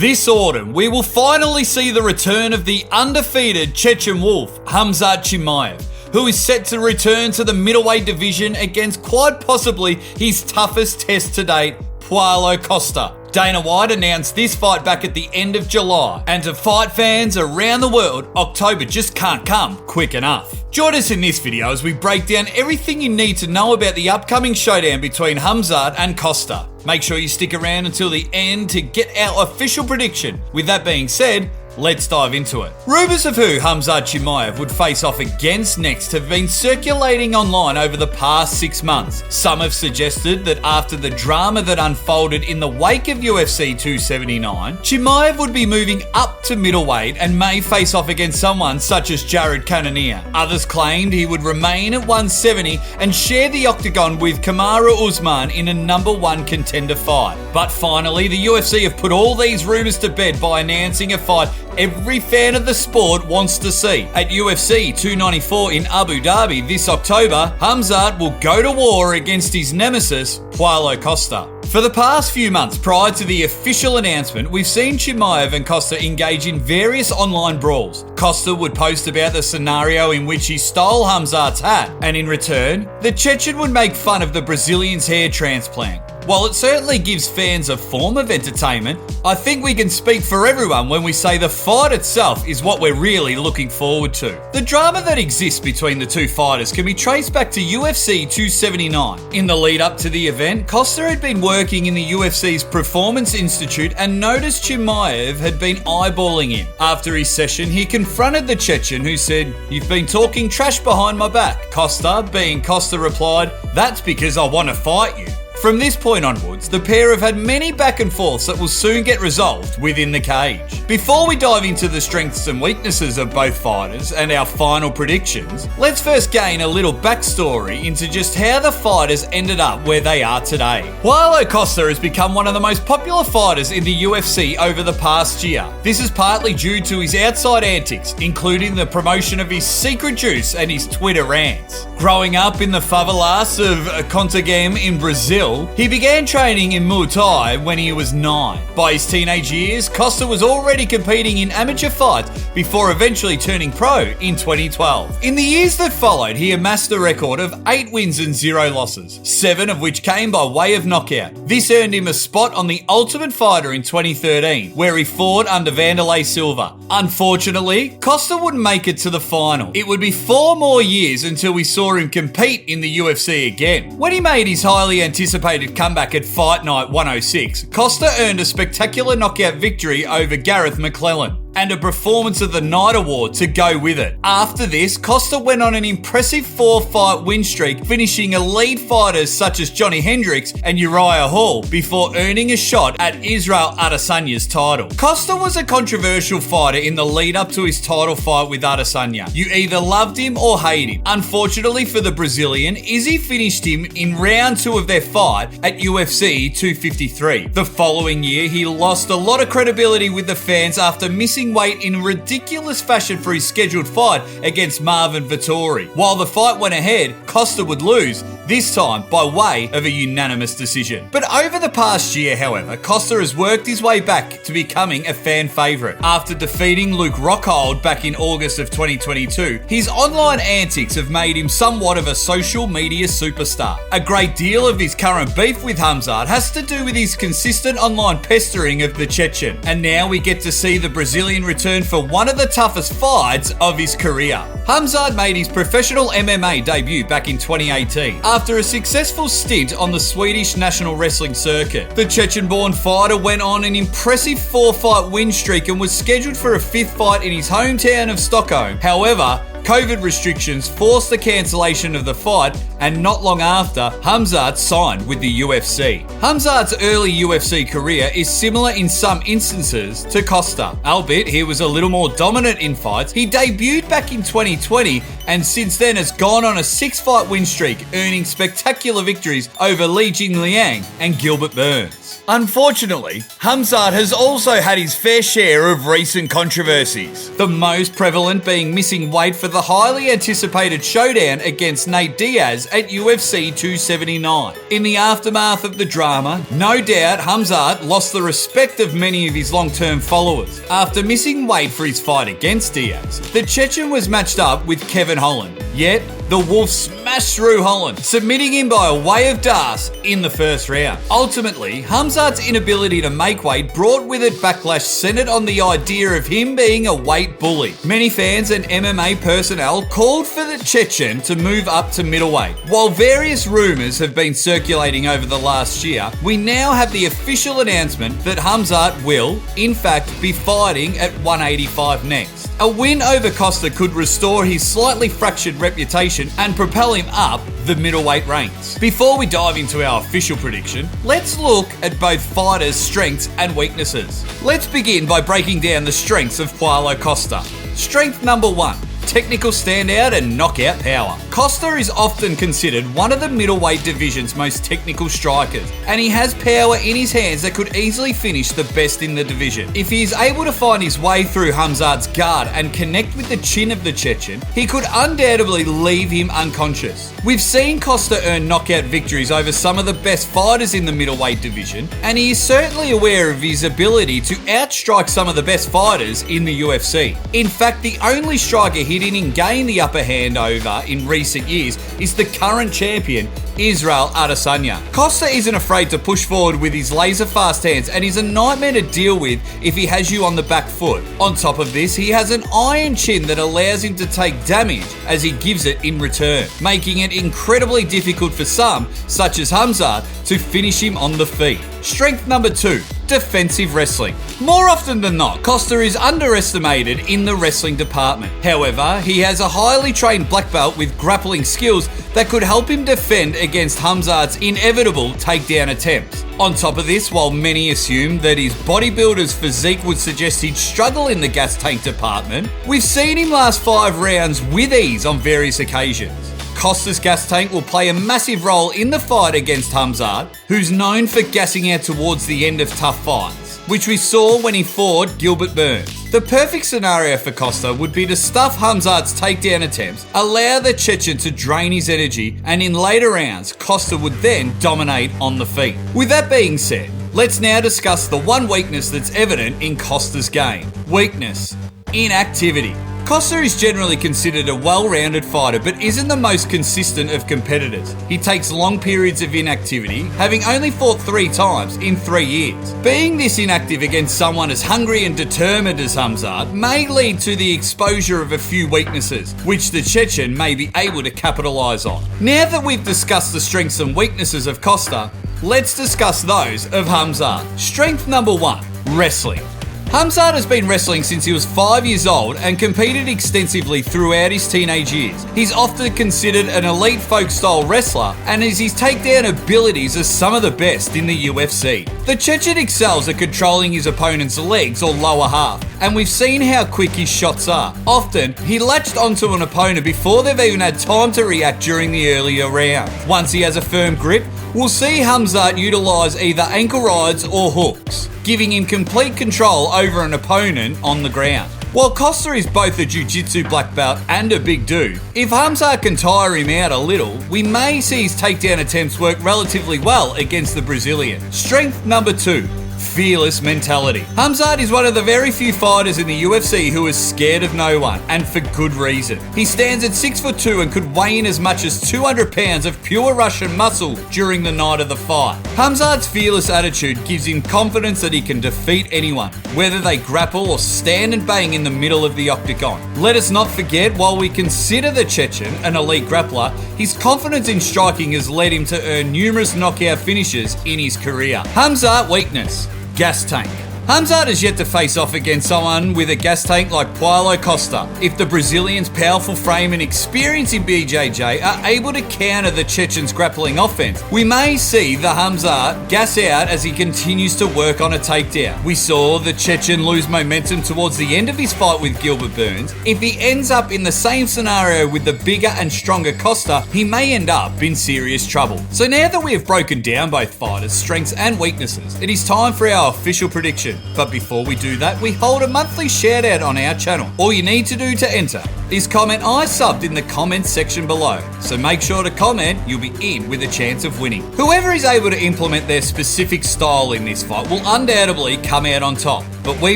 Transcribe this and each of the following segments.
This autumn, we will finally see the return of the undefeated Chechen Wolf Khamzat Chimaev, who is set to return to the middleweight division against quite possibly his toughest test to date, Paulo Costa. Dana White announced this fight back at the end of July, and to fight fans around the world, October just can't come quick enough. Join us in this video as we break down everything you need to know about the upcoming showdown between Khamzat and Costa. Make sure you stick around until the end to get our official prediction. With that being said, let's dive into it. Rumours of who Khamzat Chimaev would face off against next have been circulating online over the past 6 months. Some have suggested that after the drama that unfolded in the wake of UFC 279, Chimaev would be moving up to middleweight and may face off against someone such as Jared Cannonier. Others claimed he would remain at 170 and share the octagon with Kamaru Usman in a #1 contender fight. But finally, the UFC have put all these rumours to bed by announcing a fight every fan of the sport wants to see. At UFC 294 in Abu Dhabi this October, Khamzat will go to war against his nemesis, Paulo Costa. For the past few months prior to the official announcement, we've seen Chimaev and Costa engage in various online brawls. Costa would post about the scenario in which he stole Khamzat's hat, and in return, the Chechen would make fun of the Brazilian's hair transplant. While it certainly gives fans a form of entertainment, I think we can speak for everyone when we say the fight itself is what we're really looking forward to. The drama that exists between the two fighters can be traced back to UFC 279. In the lead up to the event, Costa had been working in the UFC's Performance Institute and noticed Chimaev had been eyeballing him. After his session, he confronted the Chechen, who said, "You've been talking trash behind my back." Costa, being Costa, replied, "That's because I want to fight you." From this point onwards, the pair have had many back and forths that will soon get resolved within the cage. Before we dive into the strengths and weaknesses of both fighters and our final predictions, let's first gain a little backstory into just how the fighters ended up where they are today. Paulo Costa has become one of the most popular fighters in the UFC over the past year. This is partly due to his outside antics, including the promotion of his secret juice and his Twitter rants. Growing up in the favelas of Contagem in Brazil, he began training in Muay Thai when he was 9. By his teenage years, Costa was already competing in amateur fights before eventually turning pro in 2012. In the years that followed, he amassed a record of 8 wins and 0 losses, 7 of which came by way of knockout. This earned him a spot on The Ultimate Fighter in 2013, where he fought under Vanderlei Silva. Unfortunately, Costa wouldn't make it to the final. It would be 4 more years until we saw him compete in the UFC again. When he made his highly anticipated comeback at Fight Night 106, Costa earned a spectacular knockout victory over Gareth McClellan and a Performance of the Night award to go with it. After this, Costa went on an impressive 4-fight win streak, finishing elite fighters such as Johnny Hendricks and Uriah Hall before earning a shot at Israel Adesanya's title. Costa was a controversial fighter in the lead up to his title fight with Adesanya. You either loved him or hated him. Unfortunately for the Brazilian, Izzy finished him in round 2 of their fight at UFC 253. The following year, he lost a lot of credibility with the fans after missing weight in ridiculous fashion for his scheduled fight against Marvin Vettori. While the fight went ahead, Costa would lose, this time by way of a unanimous decision. But over the past year, however, Costa has worked his way back to becoming a fan favourite. After defeating Luke Rockhold back in August of 2022, his online antics have made him somewhat of a social media superstar. A great deal of his current beef with Khamzat has to do with his consistent online pestering of the Chechen. And now we get to see the Brazilian return for one of the toughest fights of his career. Khamzat made his professional MMA debut back in 2018 after a successful stint on the Swedish national wrestling circuit. The Chechen-born fighter went on an impressive 4-fight win streak and was scheduled for a 5th fight in his hometown of Stockholm. However, COVID restrictions forced the cancellation of the fight, and not long after, Khamzat signed with the UFC. Khamzat's early UFC career is similar in some instances to Costa, albeit he was a little more dominant in fights. He debuted back in 2020 and since then has gone on a 6-fight win streak, earning spectacular victories over Li Jingliang and Gilbert Burns. Unfortunately, Khamzat has also had his fair share of recent controversies, the most prevalent being missing weight for the highly anticipated showdown against Nate Diaz at UFC 279. In the aftermath of the drama, no doubt Khamzat lost the respect of many of his long-term followers. After missing weight for his fight against Diaz, the Chechen was matched up with Kevin Holland. Yet, the Wolf smashed through Holland, submitting him by a way of das in the first round. Ultimately, Khamzat's inability to make weight brought with it backlash centered on the idea of him being a weight bully. Many fans and MMA personnel called for the Chechen to move up to middleweight. While various rumours have been circulating over the last year, we now have the official announcement that Khamzat will, in fact, be fighting at 185 next. A win over Costa could restore his slightly fractured reputation and propel him up the middleweight ranks. Before we dive into our official prediction, let's look at both fighters' strengths and weaknesses. Let's begin by breaking down the strengths of Paulo Costa. Strength number 1. Technical standout and knockout power. Costa is often considered one of the middleweight division's most technical strikers, and he has power in his hands that could easily finish the best in the division. If he is able to find his way through Khamzat's guard and connect with the chin of the Chechen, he could undoubtedly leave him unconscious. We've seen Costa earn knockout victories over some of the best fighters in the middleweight division, and he is certainly aware of his ability to outstrike some of the best fighters in the UFC. In fact, the only striker hitting and gain the upper hand over in recent years is the current champion, Israel Adesanya. Costa isn't afraid to push forward with his laser-fast hands, and he's a nightmare to deal with if he has you on the back foot. On top of this, he has an iron chin that allows him to take damage as he gives it in return, making it incredibly difficult for some, such as Khamzat, to finish him on the feet. Strength number 2. Defensive wrestling. More often than not, Costa is underestimated in the wrestling department. However, he has a highly trained black belt with grappling skills that could help him defend against Khamzat's inevitable takedown attempts. On top of this, while many assume that his bodybuilder's physique would suggest he'd struggle in the gas tank department, we've seen him last 5 rounds with ease on various occasions. Costa's gas tank will play a massive role in the fight against Khamzat, who's known for gassing out towards the end of tough fights, which we saw when he fought Gilbert Burns. The perfect scenario for Costa would be to stuff Khamzat's takedown attempts, allow the Chechen to drain his energy, and in later rounds, Costa would then dominate on the feet. With that being said, let's now discuss the one weakness that's evident in Costa's game. Weakness: inactivity. Costa is generally considered a well-rounded fighter, but isn't the most consistent of competitors. He takes long periods of inactivity, having only fought 3 times in 3 years. Being this inactive against someone as hungry and determined as Khamzat may lead to the exposure of a few weaknesses, which the Chechen may be able to capitalise on. Now that we've discussed the strengths and weaknesses of Costa, let's discuss those of Khamzat. Strength number 1, wrestling. Khamzat has been wrestling since he was 5 years old and competed extensively throughout his teenage years. He's often considered an elite folk-style wrestler, and his takedown abilities are some of the best in the UFC. The Chechen excels at controlling his opponent's legs or lower half, and we've seen how quick his shots are. Often, he latched onto an opponent before they've even had time to react during the earlier round. Once he has a firm grip, we'll see Khamzat utilise either ankle rides or hooks, giving him complete control over an opponent on the ground. While Costa is both a jiu-jitsu black belt and a big dude, if Khamzat can tire him out a little, we may see his takedown attempts work relatively well against the Brazilian. Strength number 2, fearless mentality. Khamzat is one of the very few fighters in the UFC who is scared of no one, and for good reason. He stands at 6'2" and could weigh in as much as 200 pounds of pure Russian muscle during the night of the fight. Khamzat's fearless attitude gives him confidence that he can defeat anyone, whether they grapple or stand and bang in the middle of the octagon. Let us not forget, while we consider the Chechen an elite grappler, his confidence in striking has led him to earn numerous knockout finishes in his career. Khamzat weakness: gas tank. Khamzat has yet to face off against someone with a gas tank like Paulo Costa. If the Brazilian's powerful frame and experience in BJJ are able to counter the Chechen's grappling offense, we may see the Khamzat gas out as he continues to work on a takedown. We saw the Chechen lose momentum towards the end of his fight with Gilbert Burns. If he ends up in the same scenario with the bigger and stronger Costa, he may end up in serious trouble. So now that we have broken down both fighters' strengths and weaknesses, it is time for our official prediction. But before we do that, we hold a monthly shout out on our channel. All you need to do to enter is comment I subbed in the comments section below. So make sure to comment, you'll be in with a chance of winning. Whoever is able to implement their specific style in this fight will undoubtedly come out on top. But we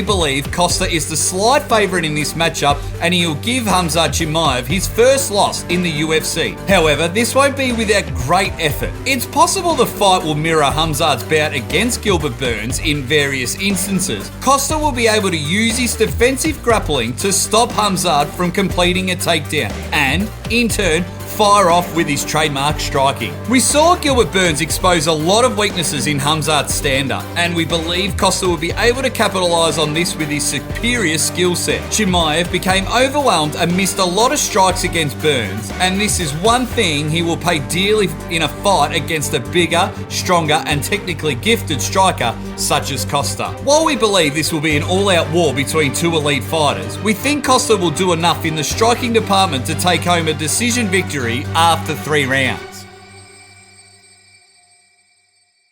believe Costa is the slight favourite in this matchup and he'll give Khamzat Chimaev his first loss in the UFC. However, this won't be without great effort. It's possible the fight will mirror Khamzat's bout against Gilbert Burns in various instances. Costa will be able to use his defensive grappling to stop Khamzat from completing a takedown and, in turn, fire off with his trademark striking. We saw Gilbert Burns expose a lot of weaknesses in Khamzat's stand-up, and we believe Costa will be able to capitalise on this with his superior skill set. Chimaev became overwhelmed and missed a lot of strikes against Burns, and this is one thing he will pay dearly in a fight against a bigger, stronger and technically gifted striker such as Costa. While we believe this will be an all-out war between two elite fighters, we think Costa will do enough in the striking department to take home a decision victory after 3 rounds.